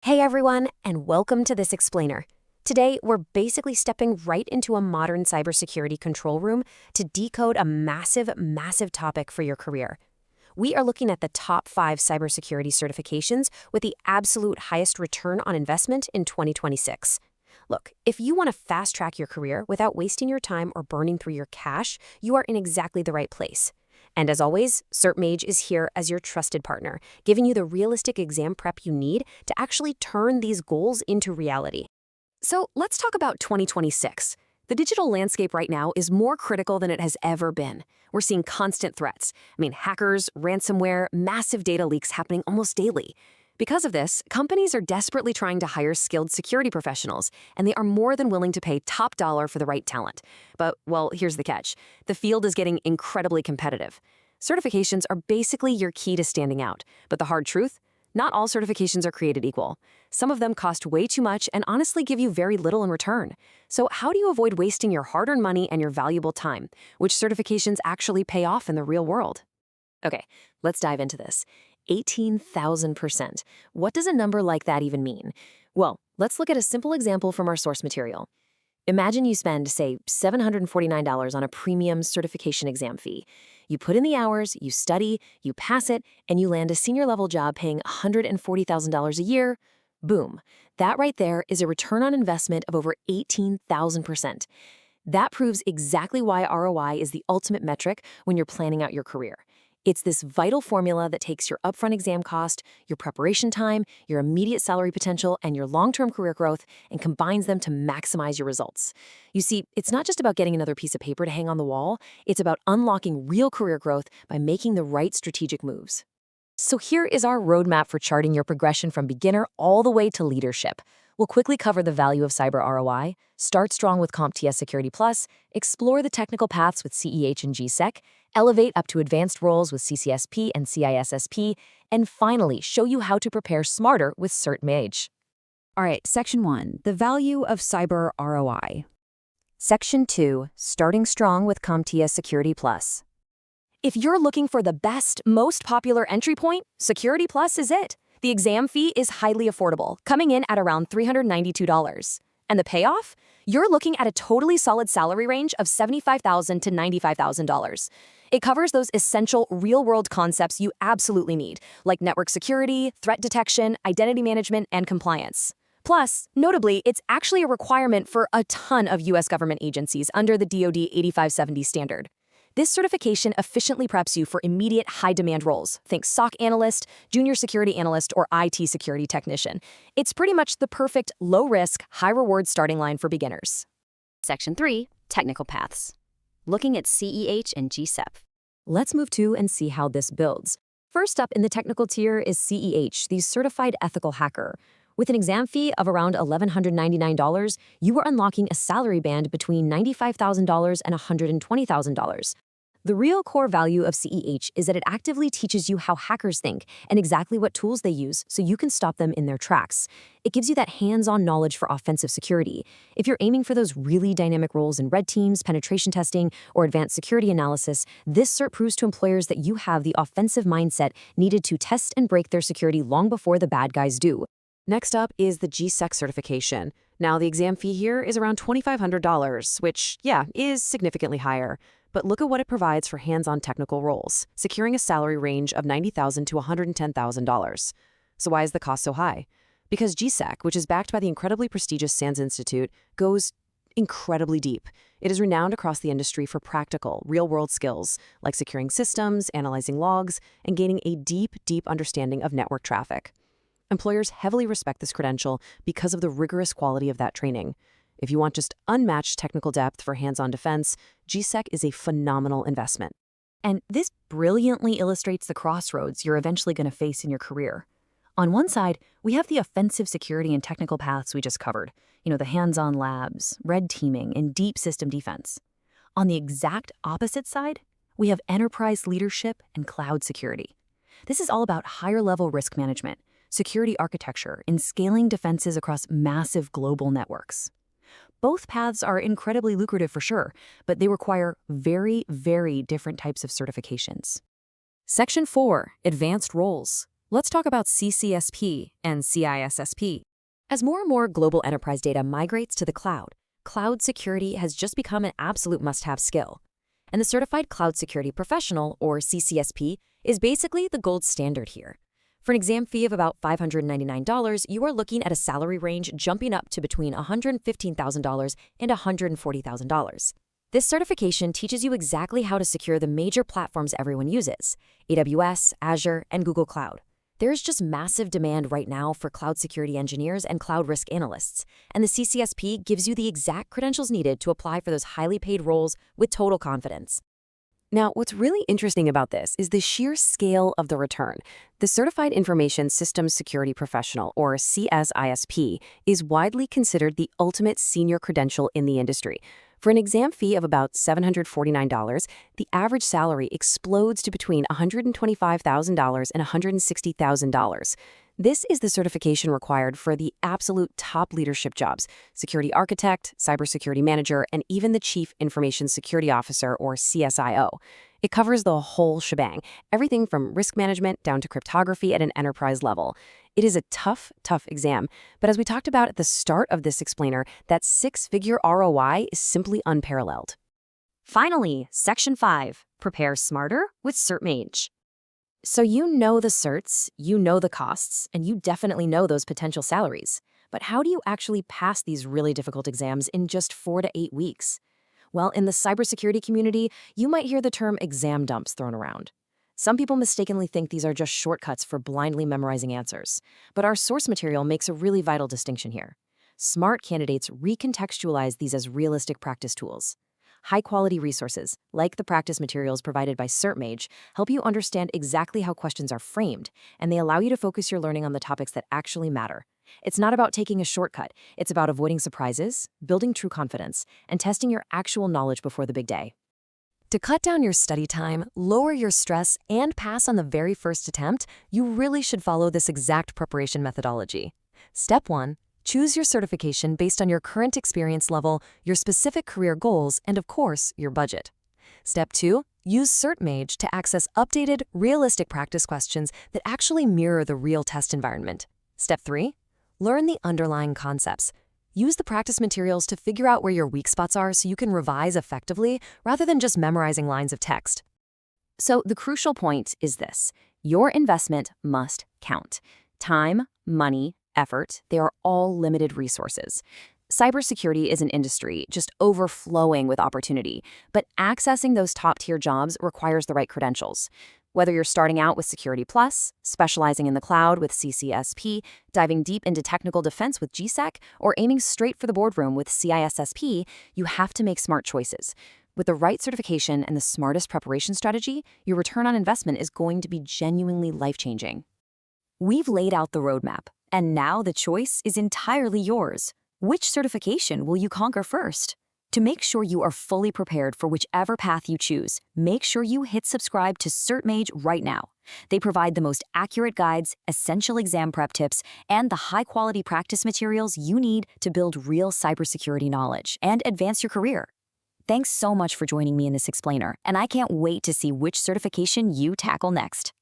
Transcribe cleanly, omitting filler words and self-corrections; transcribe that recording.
Hey everyone, and welcome to this explainer. Today, we're basically stepping right into a modern cybersecurity control room to decode a massive topic for your career. We are looking at the top 5 cybersecurity certifications with the absolute highest return on investment in 2026. Look, if you want to fast-track your career without wasting your time or burning through your cash, you are in exactly the right place. And as always, Cert Mage is here as your trusted partner, giving you the realistic exam prep you need to actually turn these goals into reality. So let's talk about 2026. The digital landscape right now is more critical than it has ever been. We're seeing constant threats. Hackers, ransomware, massive data leaks happening almost daily. Because of this, companies are desperately trying to hire skilled security professionals, and they are more than willing to pay top dollar for the right talent. But, well, here's the catch. The field is getting incredibly competitive. Certifications are basically your key to standing out, but the hard truth? Not all certifications are created equal. Some of them cost way too much and honestly give you very little in return. So how do you avoid wasting your hard-earned money and your valuable time? Which certifications actually pay off in the real world? Okay, let's dive into this. 18,000%. What does a number like that even mean? Well, let's look at a simple example from our source material. Imagine you spend, say, $749 on a premium certification exam fee. You put in the hours, you study, you pass it, and you land a senior-level job paying $140,000 a year. Boom. That right there is a return on investment of over 18,000%. That proves exactly why ROI is the ultimate metric when you're planning out your career. It's this vital formula that takes your upfront exam cost, your preparation time, your immediate salary potential, and your long-term career growth, and combines them to maximize your results. You see, it's not just about getting another piece of paper to hang on the wall, it's about unlocking real career growth by making the right strategic moves. So here is our roadmap for charting your progression from beginner all the way to leadership. We'll quickly cover the value of cyber ROI, start strong with CompTIA Security Plus, explore the technical paths with CEH and GSEC, elevate up to advanced roles with CCSP and CISSP, and finally show you how to prepare smarter with Cert Mage. All right, Section 1, the value of cyber ROI. Section 2, starting strong with CompTIA Security Plus. If you're looking for the best, most popular entry point, Security Plus is it. The exam fee is highly affordable, coming in at around $392. And the payoff? You're looking at a totally solid salary range of $75,000 to $95,000. It covers those essential real-world concepts you absolutely need, like network security, threat detection, identity management, and compliance. Plus, notably, it's actually a requirement for a ton of U.S. government agencies under the DoD 8570 standard. This certification efficiently preps you for immediate high-demand roles. Think SOC analyst, junior security analyst, or IT security technician. It's pretty much the perfect low-risk, high-reward starting line for beginners. Section 3, technical paths. Looking at CEH and GSEP. Let's move to and see how this builds. First up in the technical tier is CEH, the Certified Ethical Hacker. With an exam fee of around $1,199, you are unlocking a salary band between $95,000 and $120,000. The real core value of CEH is that it actively teaches you how hackers think and exactly what tools they use so you can stop them in their tracks. It gives you that hands-on knowledge for offensive security. If you're aiming for those really dynamic roles in red teams, penetration testing, or advanced security analysis, this cert proves to employers that you have the offensive mindset needed to test and break their security long before the bad guys do. Next up is the GSEC certification. Now, the exam fee here is around $2,500, which, is significantly higher. But look at what it provides for hands-on technical roles, securing a salary range of $90,000 to $110,000. So why is the cost so high? Because GSEC, which is backed by the incredibly prestigious SANS Institute, goes incredibly deep. It is renowned across the industry for practical, real-world skills, like securing systems, analyzing logs, and gaining a deep understanding of network traffic. Employers heavily respect this credential because of the rigorous quality of that training. If you want just unmatched technical depth for hands-on defense, GSEC is a phenomenal investment. And this brilliantly illustrates the crossroads you're eventually going to face in your career. On one side, we have the offensive security and technical paths we just covered. The hands-on labs, red teaming, and deep system defense. On the exact opposite side, we have enterprise leadership and cloud security. This is all about higher-level risk management, security architecture, and scaling defenses across massive global networks. Both paths are incredibly lucrative for sure, but they require very different types of certifications. Section 4, Advanced Roles. Let's talk about CCSP and CISSP. As more and more global enterprise data migrates to the cloud security has just become an absolute must-have skill. And the Certified Cloud Security Professional, or CCSP, is basically the gold standard here. For an exam fee of about $599, you are looking at a salary range jumping up to between $115,000 and $140,000. This certification teaches you exactly how to secure the major platforms everyone uses: AWS, Azure, and Google Cloud. There's just massive demand right now for cloud security engineers and cloud risk analysts, and the CCSP gives you the exact credentials needed to apply for those highly paid roles with total confidence. Now, what's really interesting about this is the sheer scale of the return. The Certified Information Systems Security Professional, or CSISP, is widely considered the ultimate senior credential in the industry. For an exam fee of about $749, the average salary explodes to between $125,000 and $160,000. This is the certification required for the absolute top leadership jobs: security architect, cybersecurity manager, and even the chief information security officer, or CSIO. It covers the whole shebang, everything from risk management down to cryptography at an enterprise level. It is a tough exam, but as we talked about at the start of this explainer, that six-figure ROI is simply unparalleled. Finally, Section 5, Prepare Smarter with Cert Mage. So you know the certs, you know the costs, and you definitely know those potential salaries. But how do you actually pass these really difficult exams in just 4 to 8 weeks? Well, in the cybersecurity community, you might hear the term exam dumps thrown around. Some people mistakenly think these are just shortcuts for blindly memorizing answers. But our source material makes a really vital distinction here. Smart candidates recontextualize these as realistic practice tools. High-quality resources, like the practice materials provided by Cert Mage, help you understand exactly how questions are framed, and they allow you to focus your learning on the topics that actually matter. It's not about taking a shortcut. It's about avoiding surprises, building true confidence, and testing your actual knowledge before the big day. To cut down your study time, lower your stress, and pass on the very first attempt, you really should follow this exact preparation methodology. Step 1. Choose your certification based on your current experience level, your specific career goals, and of course, your budget. Step 2. Use Cert Mage to access updated, realistic practice questions that actually mirror the real test environment. Step 3. Learn the underlying concepts. Use the practice materials to figure out where your weak spots are so you can revise effectively rather than just memorizing lines of text. So the crucial point is this: your investment must count. Time, money, effort, they are all limited resources. Cybersecurity is an industry just overflowing with opportunity, but accessing those top-tier jobs requires the right credentials. Whether you're starting out with Security Plus, specializing in the cloud with CCSP, diving deep into technical defense with GSEC, or aiming straight for the boardroom with CISSP, you have to make smart choices. With the right certification and the smartest preparation strategy, your return on investment is going to be genuinely life-changing. We've laid out the roadmap, and now the choice is entirely yours. Which certification will you conquer first? To make sure you are fully prepared for whichever path you choose, make sure you hit subscribe to Cert Mage right now. They provide the most accurate guides, essential exam prep tips, and the high-quality practice materials you need to build real cybersecurity knowledge and advance your career. Thanks so much for joining me in this explainer, and I can't wait to see which certification you tackle next.